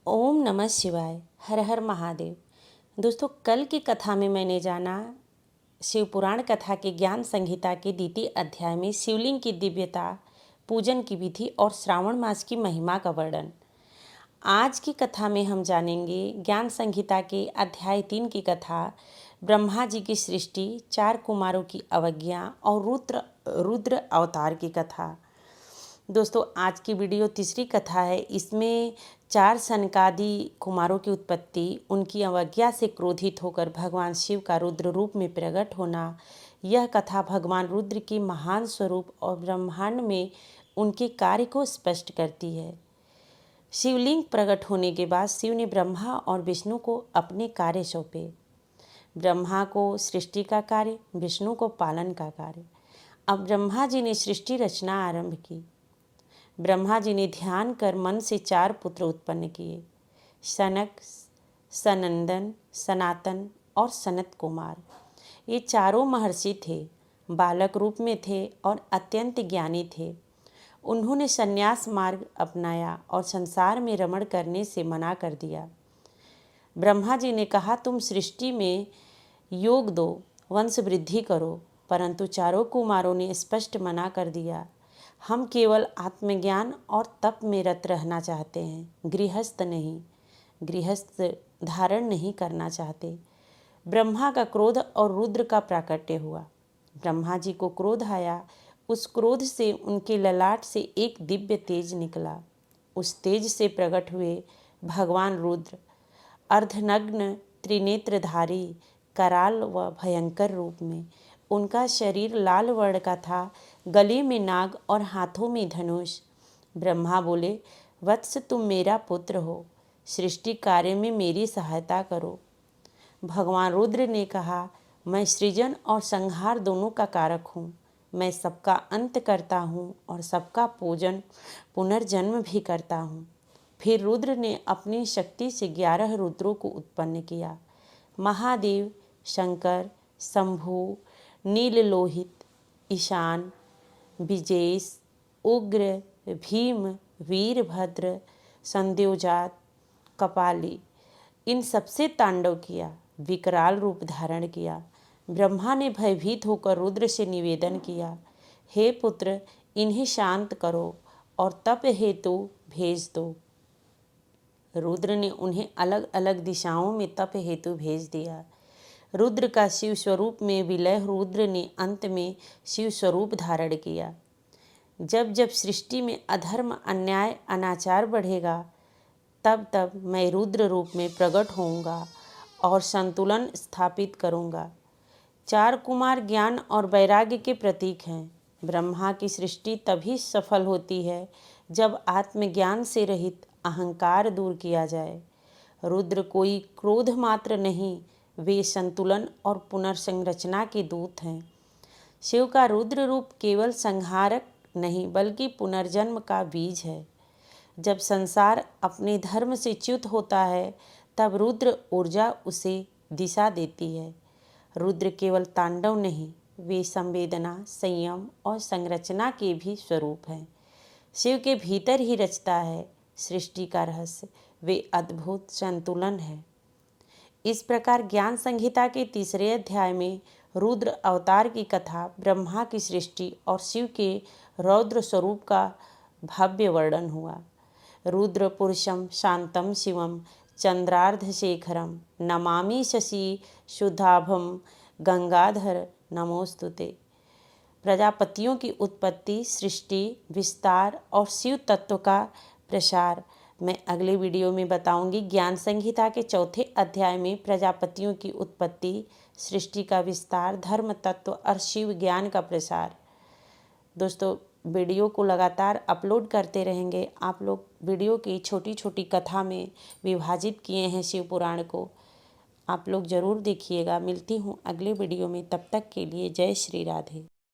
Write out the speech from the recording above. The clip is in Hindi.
ओम नमः शिवाय। हर हर महादेव। दोस्तों, कल की कथा में मैंने जाना शिव पुराण कथा के ज्ञान संहिता के द्वितीय अध्याय में शिवलिंग की दिव्यता, पूजन की विधि और श्रावण मास की महिमा का वर्णन। आज की कथा में हम जानेंगे ज्ञान संहिता के अध्याय 3 की कथा, ब्रह्मा जी की सृष्टि, 4 कुमारों की अवज्ञा और रुद्र अवतार की कथा। दोस्तों, आज की वीडियो तीसरी कथा है। इसमें 4 सनकादि कुमारों की उत्पत्ति, उनकी अवज्ञा से क्रोधित होकर भगवान शिव का रुद्र रूप में प्रकट होना। यह कथा भगवान रुद्र की महान स्वरूप और ब्रह्मांड में उनके कार्य को स्पष्ट करती है। शिवलिंग प्रकट होने के बाद शिव ने ब्रह्मा और विष्णु को अपने कार्य सौंपे। ब्रह्मा को सृष्टि का कार्य, विष्णु को पालन का कार्य। अब ब्रह्मा जी ने सृष्टि रचना आरंभ की। ब्रह्मा जी ने ध्यान कर मन से 4 पुत्र उत्पन्न किए, सनक, सनंदन, सनातन और सनत कुमार। ये चारों महर्षि थे, बालक रूप में थे और अत्यंत ज्ञानी थे। उन्होंने संन्यास मार्ग अपनाया और संसार में रमण करने से मना कर दिया। ब्रह्मा जी ने कहा, तुम सृष्टि में योग दो, वंश वृद्धि करो, परंतु चारों कुमारों ने स्पष्ट मना कर दिया। हम केवल आत्मज्ञान और तप में रत रहना चाहते हैं, गृहस्थ नहीं, गृहस्थ धारण नहीं करना चाहते। ब्रह्मा का क्रोध और रुद्र का प्राकट्य हुआ। ब्रह्मा जी को क्रोध आया। उस क्रोध से उनके ललाट से एक दिव्य तेज निकला। उस तेज से प्रकट हुए भगवान रुद्र, अर्धनग्न, त्रिनेत्रधारी, कराल व भयंकर रूप में। उनका शरीर लाल वर्ण का था, गले में नाग और हाथों में धनुष। ब्रह्मा बोले, वत्स, तुम मेरा पुत्र हो, सृष्टि कार्य में मेरी सहायता करो। भगवान रुद्र ने कहा, मैं सृजन और संहार दोनों का कारक हूँ। मैं सबका अंत करता हूँ और सबका पूजन पुनर्जन्म भी करता हूँ। फिर रुद्र ने अपनी शक्ति से 11 रुद्रों को उत्पन्न किया। महादेव, शंकर, शंभु, नीललोहित, ईशान, विजेश, उग्र, भीम, वीरभद्र, संध्योजात, कपाली, इन सबसे तांडव किया, विकराल रूप धारण किया। ब्रह्मा ने भयभीत होकर रुद्र से निवेदन किया, हे पुत्र, इन्हें शांत करो और तप हेतु भेज दो। रुद्र ने उन्हें अलग अलग दिशाओं में तप हेतु भेज दिया। रुद्र का शिव स्वरूप में विलय रुद्र ने अंत में शिव स्वरूप धारण किया। जब जब सृष्टि में अधर्म, अन्याय, अनाचार बढ़ेगा, तब तब मैं रुद्र रूप में प्रकट होऊंगा और संतुलन स्थापित करूंगा। 4 कुमार ज्ञान और वैराग्य के प्रतीक हैं। ब्रह्मा की सृष्टि तभी सफल होती है जब आत्मज्ञान से रहित अहंकार दूर किया जाए। रुद्र कोई क्रोध मात्र नहीं, वे संतुलन और पुनर्संरचना के दूत हैं। शिव का रुद्र रूप केवल संहारक नहीं, बल्कि पुनर्जन्म का बीज है। जब संसार अपने धर्म से च्युत होता है, तब रुद्र ऊर्जा उसे दिशा देती है। रुद्र केवल तांडव नहीं, वे संवेदना, संयम और संरचना के भी स्वरूप हैं। शिव के भीतर ही रचता है सृष्टि का रहस्य, वे अद्भुत संतुलन है। इस प्रकार ज्ञान संहिता के तीसरे अध्याय में रुद्र अवतार की कथा, ब्रह्मा की सृष्टि और शिव के रौद्र स्वरूप का भव्य वर्णन हुआ। रुद्र पुरुषम शांतम शिवम चंद्रार्धशेखरम नमामि शशि शुद्धाभम गंगाधर नमोस्तुते। प्रजापतियों की उत्पत्ति, सृष्टि, विस्तार और शिव तत्व का प्रसार मैं अगले वीडियो में बताऊंगी। ज्ञान संहिता के चौथे अध्याय में प्रजापतियों की उत्पत्ति, सृष्टि का विस्तार, धर्म तत्व और शिव ज्ञान का प्रसार। दोस्तों, वीडियो को लगातार अपलोड करते रहेंगे। आप लोग वीडियो की छोटी छोटी कथा में विभाजित किए हैं शिव पुराण को, आप लोग ज़रूर देखिएगा। मिलती हूँ अगले वीडियो में, तब तक के लिए जय श्री राधे।